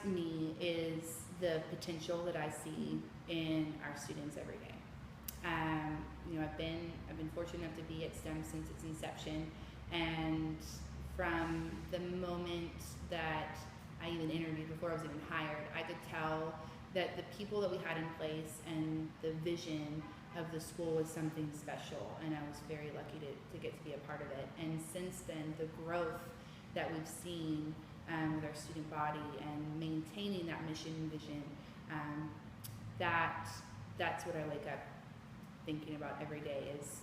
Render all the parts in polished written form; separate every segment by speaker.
Speaker 1: me is the potential that I see in our students every day. I've been fortunate enough to be at STEM since its inception, and from the moment that I even interviewed, before I was even hired, I could tell that the people that we had in place and the vision of the school was something special, and I was very lucky to get to be a part of it. And since then, the growth that we've seen with our student body and maintaining that mission and vision, that's what I wake up thinking about every day is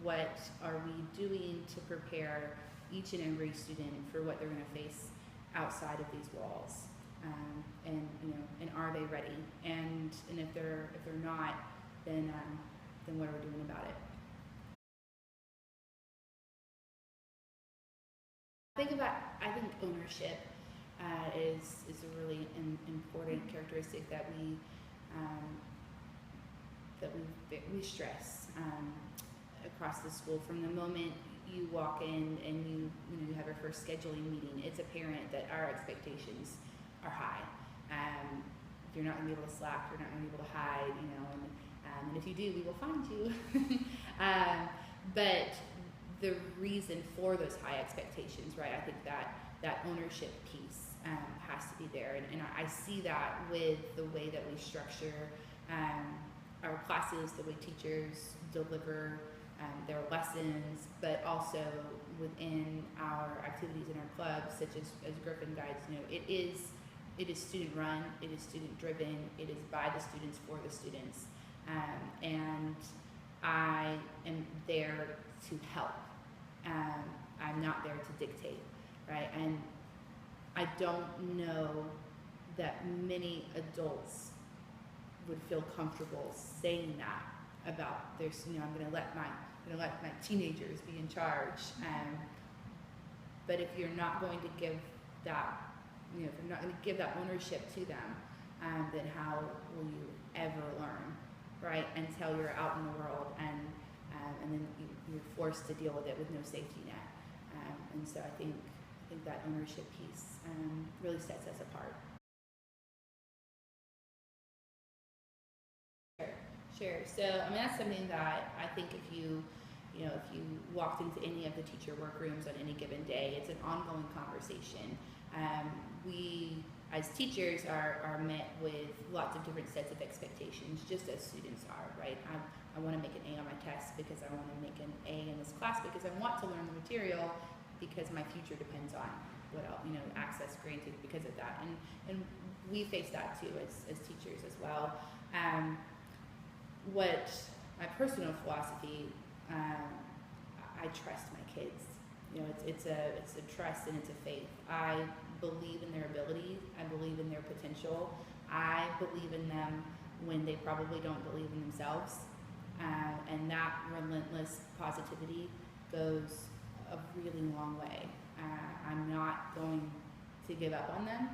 Speaker 1: what are we doing to prepare each and every student for what they're going to face outside of these walls, and are they ready? And if they're not, then what are we doing about it? I think ownership is a really important characteristic that we stress across the school. From the moment you walk in and you have your first scheduling meeting, it's apparent that our expectations are high. You're not going to be able to slack. You're not going to be able to hide. And if you do, we will find you. But the reason for those high expectations, right? I think that ownership piece has to be there, and I see that with the way that we structure our classes, the way teachers deliver their lessons, but also within our activities in our clubs, such as Gryphon Guides. It is student run, it is student driven, it is by the students for the students, and I am there to help. I'm not there to dictate, right? And I don't know that many adults would feel comfortable saying that about their, I'm going to let my teenagers be in charge. But if you're not going to give that, if you're not going to give that ownership to them, then how will you ever learn, right? Until you're out in the world and then you're forced to deal with it with no safety net. And so I think that ownership piece really sets us apart. Sure. So that's something that I think if you walked into any of the teacher workrooms on any given day, it's an ongoing conversation. We as teachers are met with lots of different sets of expectations, just as students are, right? I want to make an A on my test because I want to make an A in this class because I want to learn the material because my future depends on what else, access granted because of that. And we face that too as teachers as well. What my personal philosophy, I trust my kids. It's a trust and it's a faith. I believe in their ability. I believe in their potential. I believe in them when they probably don't believe in themselves. And that relentless positivity goes a really long way. I'm not going to give up on them,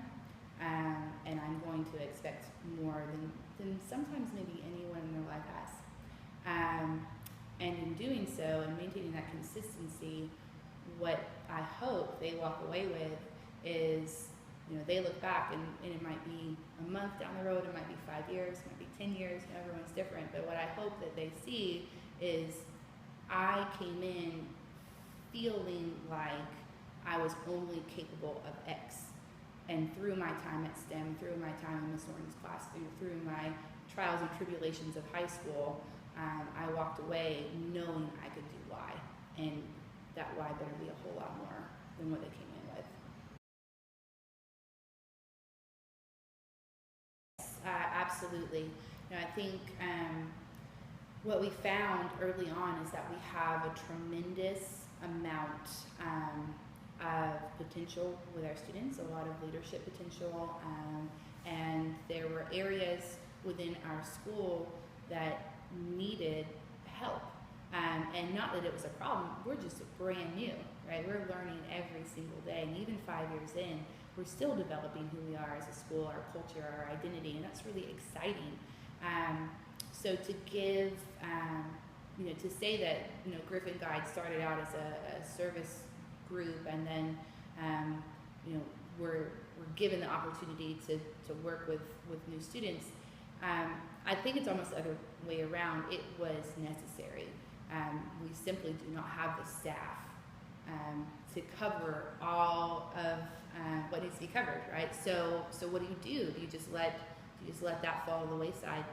Speaker 1: and I'm going to expect more than sometimes maybe anyone in their life has. And in doing so and maintaining that consistency, what I hope they walk away with is, they look back and it might be a month down the road, it might be 5 years, it might be 10 years, everyone's different. But what I hope that they see is I came in feeling like I was only capable of X. And through my time at STEM, through my time in Miss Norton's class, through my trials and tribulations of high school, I walked away knowing I could do Y. And that Y better be a whole lot more than what they came in with. Absolutely. I think what we found early on is that we have a tremendous amount of potential with our students, a lot of leadership potential, and there were areas within our school that needed help. And not that it was a problem, we're just brand new, right? We're learning every single day, and even 5 years in, we're still developing who we are as a school, our culture, our identity, and that's really exciting. So to give, to say that, Gryphon Guide started out as a service group and then, we're given the opportunity to work with new students. I think it's almost the other way around. It was necessary. We simply do not have the staff to cover all of what needs to be covered, right? So what do? Do you just let that fall to the wayside?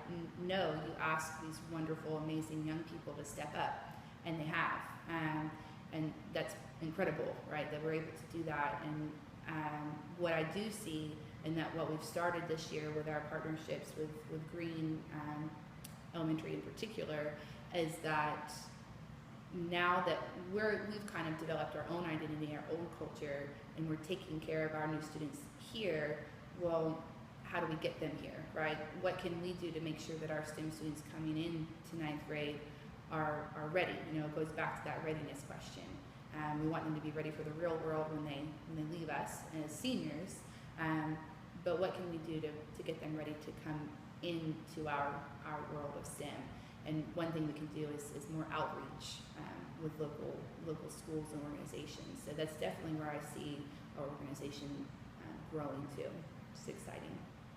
Speaker 1: No, you ask these wonderful, amazing young people to step up, and they have, and that's incredible, right? That we're able to do that. And what I do see, and that what we've started this year with our partnerships with Green Elementary in particular, is that now that we've kind of developed our own identity, our own culture, and we're taking care of our new students here, well, how do we get them here, right? What can we do to make sure that our STEM students coming in to ninth grade are ready? You know, it goes back to that readiness question. We want them to be ready for the real world when they leave us as seniors. But what can we do to get them ready to come into our world of STEM? And one thing we can do is more outreach with local schools and organizations. So that's definitely where I see our organization growing to. It's exciting.